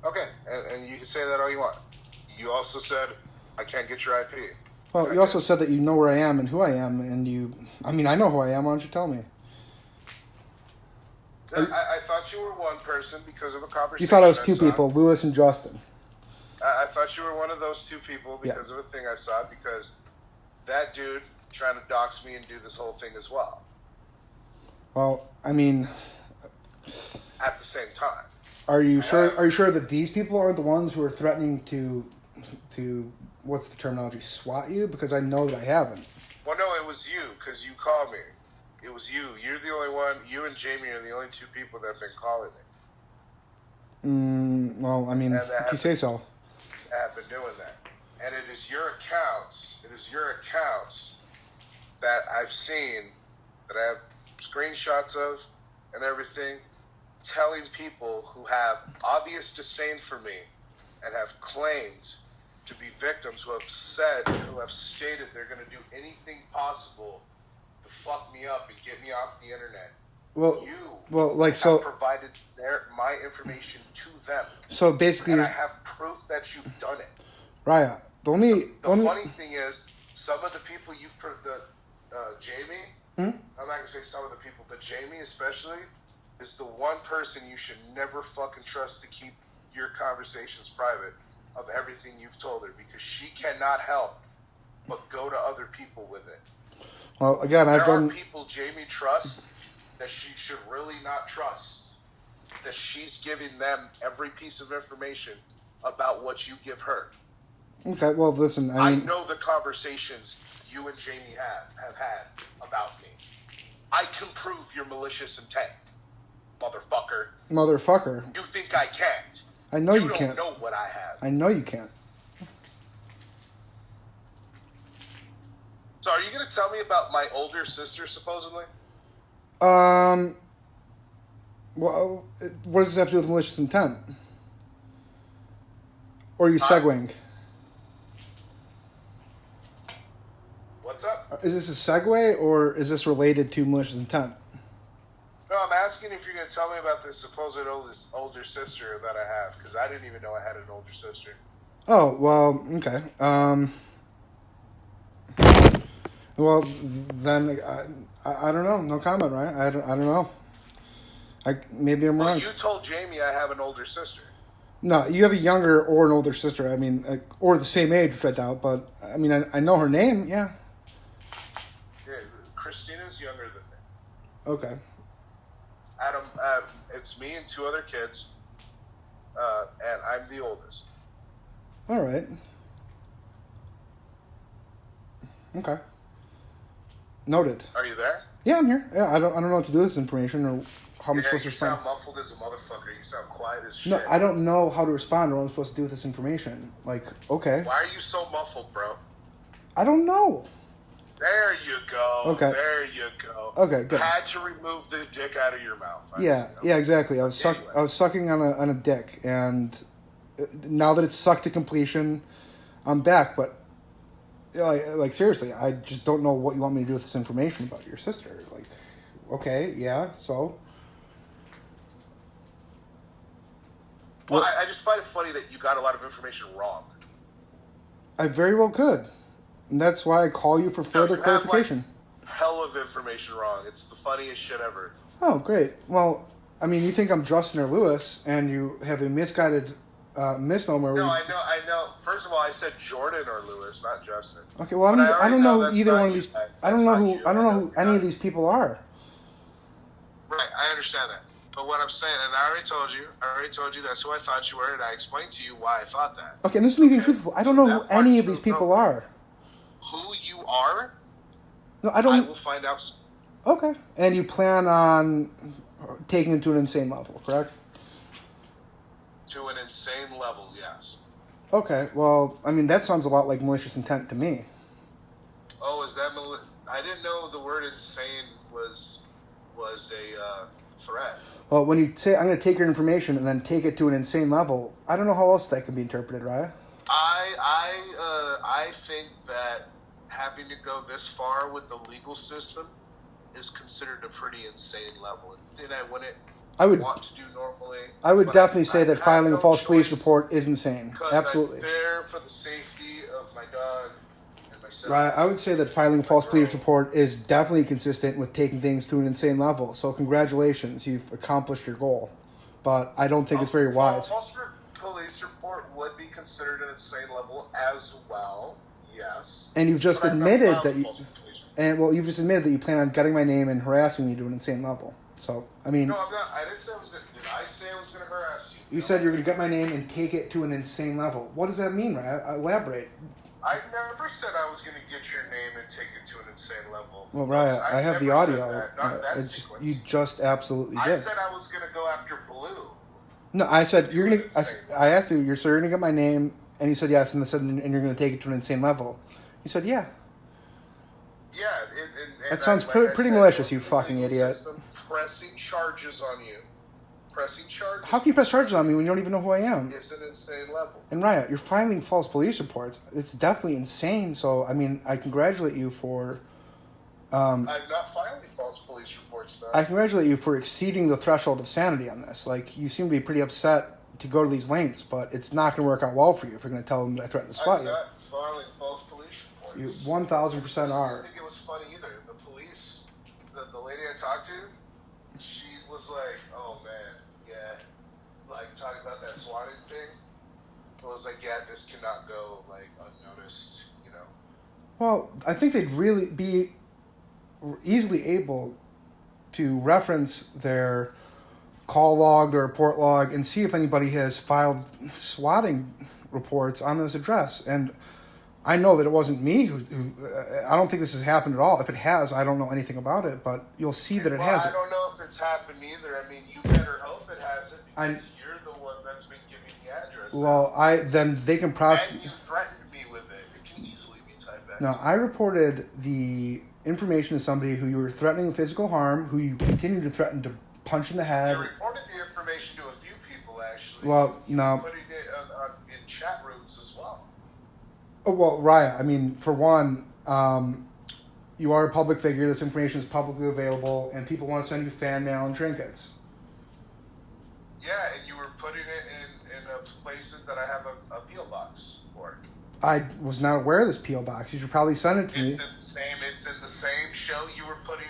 Okay, and you can say that all you want. You also said I can't get your IP. Well, you also said that you know where I am and who I am, and I know who I am. Why don't you tell me? I thought you were one person because of a conversation. You thought I was two people, Lewis and Justin. I thought you were one of those two people because of a thing I saw, because that dude trying to dox me and do this whole thing as well. Well, I mean, at the same time. Are you sure that these people aren't the ones who are threatening to what's the terminology, swat you? Because I know that I haven't. Well, no, it was you, because you called me. It was you. You're the only one. You and Jamie are the only two people that have been calling me. Well, I mean, if you say so. Have been doing that. And it is your accounts that I've seen, that I have screenshots of and everything, telling people who have obvious disdain for me and have claimed to be victims, who have stated they're going to do anything possible to fuck me up and get me off the internet. Well, have provided my information to them. So basically, and I have proof that you've done it. Riah, the funny thing is, some of the people you've Jamie. I'm not gonna say some of the people, but Jamie especially is the one person you should never fucking trust to keep your conversations private of everything you've told her, because she cannot help but go to other people with it. Well, again, there are people Jamie trusts that she should really not trust, that she's giving them every piece of information about what you give her. Okay, well, listen, I know the conversations you and Jamie have had about me. I can prove your malicious intent, motherfucker. Motherfucker. You think I can't? I know you You can't. don't know what I have. I know you can't. So are you going to tell me about my older sister, supposedly? Well, what does this have to do with malicious intent? Or are you segueing? What's up? Is this a segue, or is this related to malicious intent? No, I'm asking if you're going to tell me about this supposed older sister that I have, because I didn't even know I had an older sister. Oh, well, okay. Well, then I don't know. No comment, right? I don't know. Maybe I'm wrong. You told Jamie I have an older sister. No, you have a younger or an older sister. I mean, or the same age, which I doubt. But I mean, I know her name. Yeah. Yeah, Christina's younger than me. Okay. Adam, it's me and two other kids, and I'm the oldest. All right. Okay. Noted. Are you there? Yeah, I'm here. Yeah, I don't know what to do with this information, or how I'm supposed to respond. You sound muffled as a motherfucker. You sound quiet as shit. No, I don't know how to respond or what I'm supposed to do with this information. Like, okay. Why are you so muffled, bro? I don't know. There you go. Okay. There you go. Okay, good. Had to remove the dick out of your mouth. Yeah, exactly. I was sucking on a dick, and now that it's sucked to completion, I'm back. But like seriously, I just don't know what you want me to do with this information about your sister. Like, okay, yeah, so. Well, I just find it funny that you got a lot of information wrong. I very well could. And that's why I call you for further clarification. Hell of information wrong. It's the funniest shit ever. Oh, great. Well, I mean, you think I'm Justin or Lewis, and you have a misguided misnomer. No, I know. First of all, I said Jordan or Lewis, not Justin. Okay, well, I don't know either one of these. I don't know who any of these people are. Right, I understand that. But what I'm saying, and I already told you that's who I thought you were, and I explained to you why I thought that. Okay, and this is me being truthful. I don't know who any of these people are. Who you are? No, I don't. I will find out soon. Okay, and you plan on taking it to an insane level, correct? To an insane level, yes. Okay, well, I mean, that sounds a lot like malicious intent to me. Oh, is that I didn't know the word insane was was a threat. Well, when you say, I'm going to take your information and then take it to an insane level, I don't know how else that can be interpreted, Riah. I think that having to go this far with the legal system is considered a pretty insane level. And I wouldn't want to do normally. I would definitely say that filing a false police report is insane. Absolutely. I'm there for the safety of my dog and myself. Right. I would say that filing a false police report is definitely consistent with taking things to an insane level. So congratulations, you've accomplished your goal. But I don't think it's very wise. False police report would be considered an insane level as well. Yes. And you've just admitted that you've just admitted that you plan on getting my name and harassing me to an insane level. So, I mean... No, I'm not. I didn't say I was going to... Did I say I was going to harass you? You said you're going to get my name and take it to an insane level. What does that mean, right? Elaborate. I never said I was going to get your name and take it to an insane level. Well, Riah, I have the audio. You just absolutely did. I said I was going to go after Blue. No, I said you're going to... I asked you, you're going to get my name, and you said yes, and you're going to take it to an insane level. You said, yeah. Yeah. That sounds pretty malicious, you fucking idiot. Pressing charges on you. Pressing charges. How can you press charges on me when you don't even know who I am? It's an insane level. And Riah, you're filing false police reports. It's definitely insane. So, I mean, I congratulate you for... I'm not filing false police reports, though. I congratulate you for exceeding the threshold of sanity on this. Like, you seem to be pretty upset to go to these lengths, but it's not going to work out well for you if you're going to tell them that I threatened to swat you. I'm not filing false police reports. You 1,000% are. I didn't think it was funny either. The police, the lady I talked to, she was like, oh man, yeah, like talking about that swatting thing. It was like, yeah, this cannot go like unnoticed, you know. Well, I think they'd really be easily able to reference their call log, their report log, and see if anybody has filed swatting reports on this address. And I know that it wasn't me who I don't think this has happened at all. If it has, I don't know anything about it, but you'll see that it has. I don't know if it's happened either. I mean, you better hope it hasn't, because you're the one that's been giving the address. Well, then they can prosecute. And you threatened me with it. It can easily be typed back. No, I reported the information to somebody who you were threatening with physical harm, who you continue to threaten to punch in the head. I reported the information to a few people, actually. Well, no. Putting it in chat rooms as well. Oh, well, Riah, I mean, for one, you are a public figure. This information is publicly available, and people want to send you fan mail and trinkets. Yeah, and you were putting it in places that I have a P.O. box for. I was not aware of this P.O. box. You should probably send it to me. It's in the same show you were putting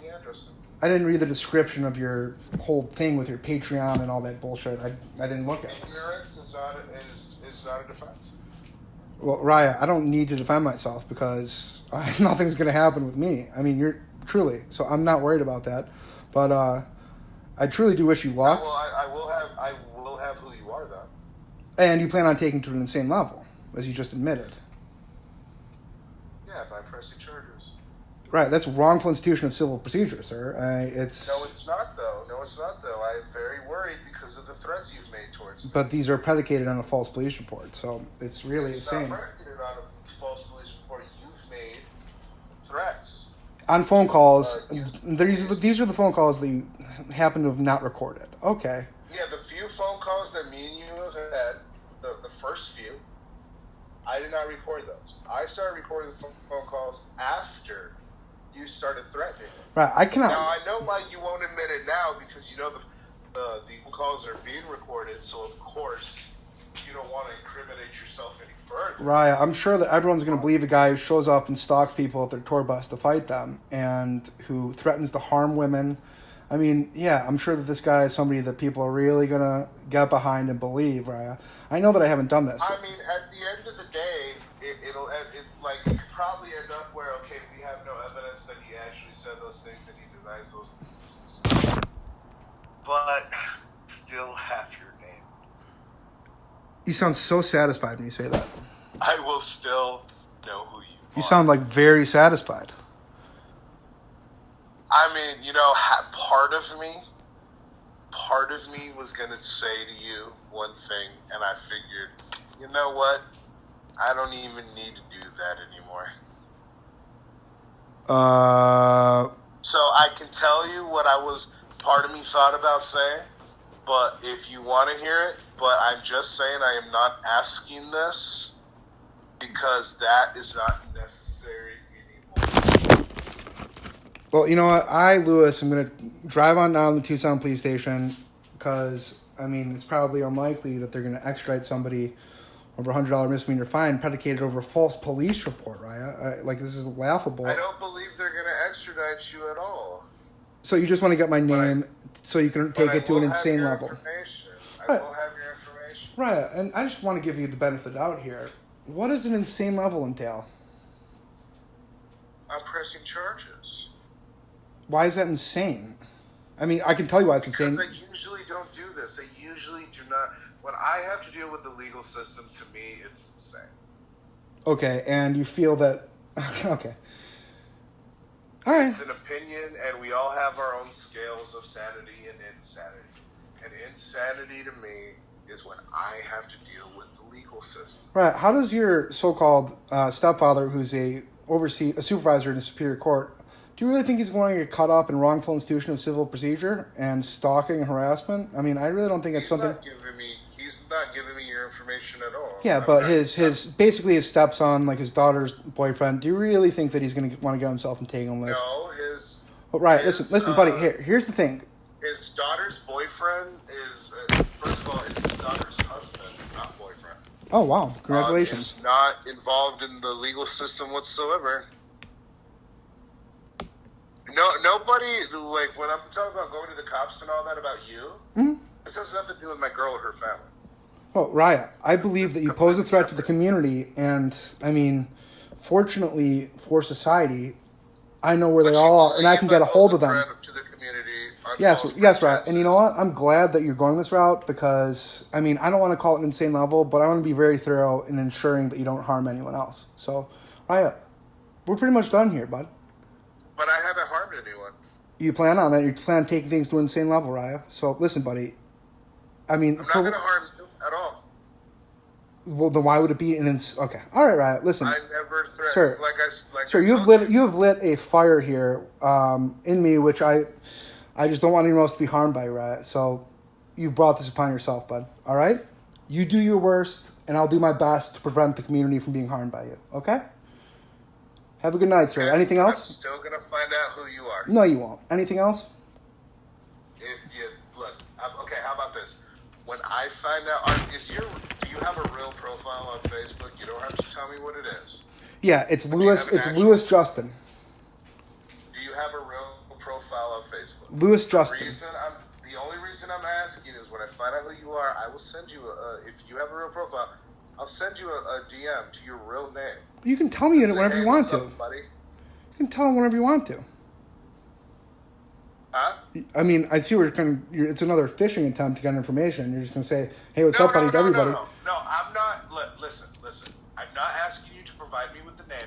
the address in. I didn't read the description of your whole thing with your Patreon and all that bullshit. I didn't look at it. Ignorance is not a defense. Well, Riah, I don't need to defend myself because nothing's going to happen with me. I mean, you're truly. So I'm not worried about that. But I truly do wish you luck. I will have who you are, though. And you plan on taking to an insane level, as you just admitted. Yeah, by pressing charges. Right, that's wrongful institution of civil procedure, sir. No, it's not, though. I'm very worried because of the threats you've made towards me. But these are predicated on a false police report, so it's really insane. It's not predicated on a false police report. You've made threats. On phone calls, these are the phone calls that you happen to have not recorded. Okay. Yeah, the few phone calls that me and you have had, the first few, I did not record those. I started recording the phone calls after you started threatening. Right, I cannot. Now, I know why you won't admit it now, because you know the phone calls are being recorded, so of course you don't want to incriminate yourself any further. Right, I'm sure that everyone's going to believe a guy who shows up and stalks people at their tour bus to fight them and who threatens to harm women. I mean, yeah, I'm sure that this guy is somebody that people are really going to get behind and believe, Riah. I know that I haven't done this. I mean, at the end of the day, it could probably end up where, okay, we have no evidence that he actually said those things and he denies those things. But still have your name. You sound so satisfied when you say that. I will still know who you are. You sound like very satisfied. I mean, you know, part of me was going to say to you one thing, and I figured, you know what? I don't even need to do that anymore. So I can tell you what part of me thought about saying, but if you want to hear it, but I'm just saying I am not asking this because that is not necessary anymore. Well, you know what? Lewis, I'm going to drive on down to the Tucson police station because, I mean, it's probably unlikely that they're going to extradite somebody over $100 misdemeanor fine predicated over a false police report, right? This is laughable. I don't believe they're going to extradite you at all. So you just want to get my name so you can take it to an insane level. I will have your information. Right, and I just want to give you the benefit of the doubt here. What does an insane level entail? I'm pressing charges. Why is that insane? I mean, I can tell you why it's insane. Because I usually don't do this. I usually do not. When I have to deal with the legal system, to me, it's insane. Okay, and you feel that... Okay. All right. It's an opinion, and we all have our own scales of sanity and insanity. And insanity to me is when I have to deal with the legal system. Right. How does your so-called stepfather, who's a supervisor in a superior court, do you really think he's going to get caught up in wrongful institution of civil procedure and stalking and harassment? I mean, I really don't think that's something... He's not giving me your information at all. Yeah, but his basically his stepson, like his daughter's boyfriend, do you really think that he's going to want to get himself entangled in this? No, Oh, right, listen, buddy, here's the thing. His daughter's boyfriend is, first of all, it's his daughter's husband, not boyfriend. Oh, wow, congratulations. Is not involved in the legal system whatsoever. No, nobody, like, when I'm talking about going to the cops and all that about you, this has nothing to do with my girl or her family. Well, Riah, I believe that you pose a threat to the community, and, I mean, fortunately for society, I know where they all are, and I can get a hold of them. To the community yes, Riah, and you know what? I'm glad that you're going this route because, I mean, I don't want to call it an insane level, but I want to be very thorough in ensuring that you don't harm anyone else. So, Riah, we're pretty much done here, bud. But I haven't harmed anyone. You plan on that? You plan on taking things to an insane level, Riah. So, listen, buddy. I mean... I'm not going to harm you at all. Well, then why would it be an okay? All right, Riah. Listen, I never threatened. Sir, Sir, you have lit a fire here in me, which I just don't want anyone else to be harmed by, Riah. So you've brought this upon yourself, bud. All right, you do your worst, and I'll do my best to prevent the community from being harmed by you. Okay. Have a good night, sir. Okay. Anything else? I'm still gonna find out who you are. No, you won't. anything else? If you look, okay. How about this? When I find out, do you have a real profile on Facebook? You don't have to tell me what it is. Yeah, it's Lewis. It's Lewis Justin. Do you have a real profile on Facebook? Lewis Justin. The only reason I'm asking is when I find out who you are, I will send you if you have a real profile, I'll send you a DM to your real name. You can tell me whenever you want to. Buddy? You can tell him whenever you want to. Huh? I mean, I see where it's another phishing attempt to get information. You're just going to say, hey, what's up, buddy, to everybody. No, I'm not. Listen. I'm not asking you to provide me with the name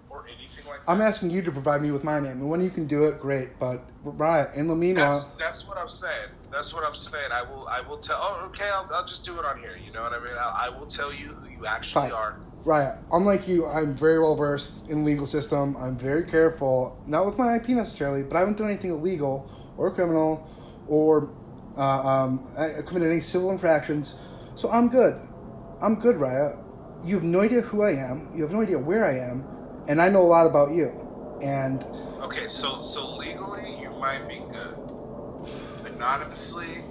or anything like that. I'm asking you to provide me with my name. And when you can do it, great. But, Riah, in the meanwhile... That's what I'm saying. I will tell... Oh, okay, I'll just do it on here. You know what I mean? I will tell you who you actually are. Riah, unlike you, I'm very well versed in the legal system. I'm very careful. Not with my IP necessarily, but I haven't done anything illegal or criminal or committed any civil infractions. So I'm good. Riah. You have no idea who I am. You have no idea where I am. And I know a lot about you. And... Okay, so legally, you might be good. Anonymously,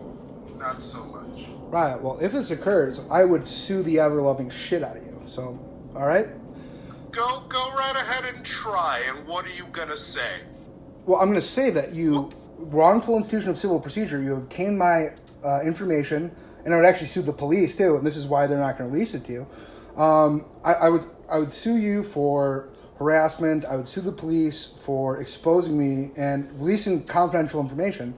not so much. Riah, well, if this occurs, I would sue the ever-loving shit out of you. So, all right? Go right ahead and try. And what are you going to say? Well, I'm going to say that you... wrongful institution of civil procedure, you obtained my information, and I would actually sue the police too, and this is why they're not going to release it to you. I would sue you for harassment. I would sue the police for exposing me and releasing confidential information,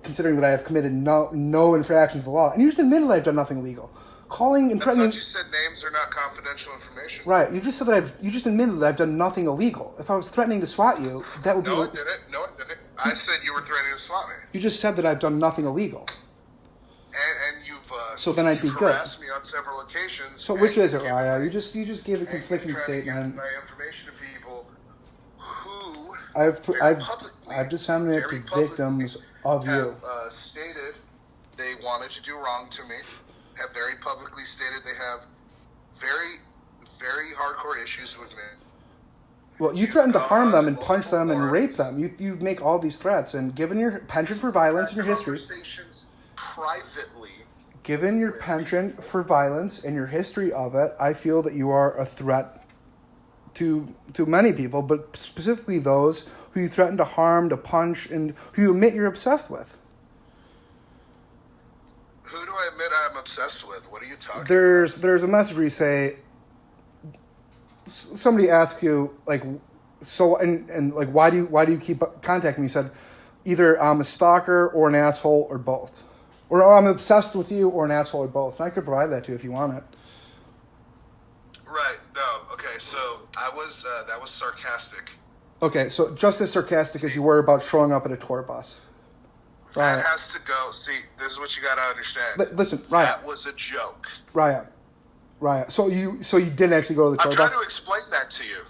considering that I have committed no infractions of the law. And you just admitted that I've done nothing illegal. Calling and threatening. I thought you said names are not confidential information. Right. You just said that you just admitted that I've done nothing illegal. If I was threatening to swat you, that would be. No, I didn't. I said you were threatening to swat me. You just said that I've done nothing illegal. And you've so then I'd be good. Harassed me on several occasions. So which is it, Riah? You just gave a conflicting statement. My information to people who I've disseminated to victims of you have stated they wanted to do wrong to me, have very publicly stated they have very, very hardcore issues with me. Well, you threatened to harm them and punch them and rape them. You make all these threats, and given your penchant for violence and your history, Conversations privately. given your penchant for violence and your history of it, I feel that you are a threat to many people, but specifically those who you threaten to harm, to punch, and who you admit you're obsessed with. Who do I admit I'm obsessed with? What are you talking about? There's a message where you say, somebody asks you, like, so, and like, why do you keep contacting me? You said, either I'm a stalker or an asshole or both. Or I'm obsessed with you or an asshole or both. And I could provide that to you if you want it. Right, no, okay, so I was, that was sarcastic. Okay, so just as sarcastic as you were about showing up at a tour bus. That has to go. See, this is what you gotta understand. Listen, Riah. That was a joke. Riah. So you didn't actually go to the tour I'm bus? trying to explain that to you.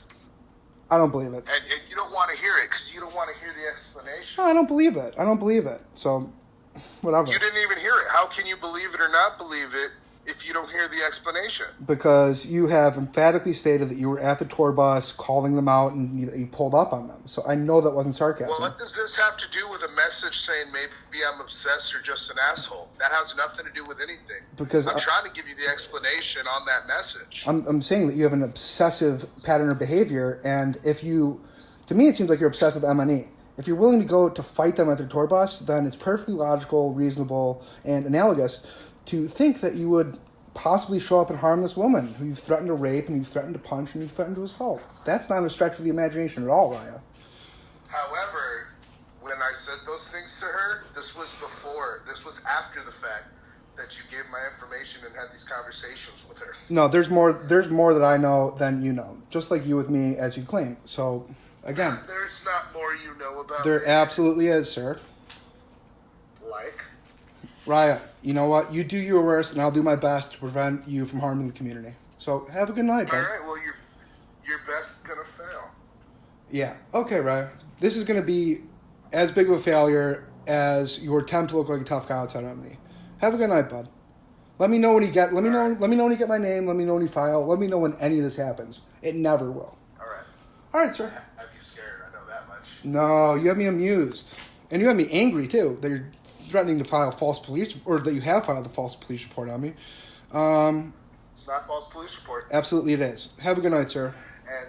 I don't believe it. And you don't want to hear it because you don't want to hear the explanation. No, I don't believe it. So, whatever. You didn't even hear it. How can you believe it or not believe it if you don't hear the explanation? Because you have emphatically stated that you were at the tour bus calling them out and you pulled up on them. So I know that wasn't sarcasm. Well, what does this have to do with a message saying maybe I'm obsessed or just an asshole? That has nothing to do with anything. Because I'm trying to give you the explanation on that message. I'm saying that you have an obsessive pattern of behavior, and to me it seems like you're obsessed with M&E. If you're willing to go to fight them at their tour bus, then it's perfectly logical, reasonable, and analogous to think that you would possibly show up and harm this woman who you've threatened to rape and you've threatened to punch and you've threatened to assault. That's not a stretch of the imagination at all, Riah. However, when I said those things to her, this was after the fact that you gave my information and had these conversations with her. No, there's more that I know than you know. Just like you with me, as you claim. So, again. There's not more you know about There me. absolutely is, sir. Like? Riah, you know what? You do your worst, and I'll do my best to prevent you from harming the community. So, have a good night, bud. All right, well, your best gonna fail. Yeah. Okay, Riah. This is going to be as big of a failure as your attempt to look like a tough guy outside of me. Have a good night, bud. Let me know when you get. Let me know when you get my name. Let me know when you file. Let me know when any of this happens. It never will. All right. All right, sir. I'd be scared. I know that much. No, you have me amused, and you have me angry too. That you're threatening to file false police, or that you have filed a false police report on me. It's not a false police report. Absolutely, it is. Have a good night, sir. And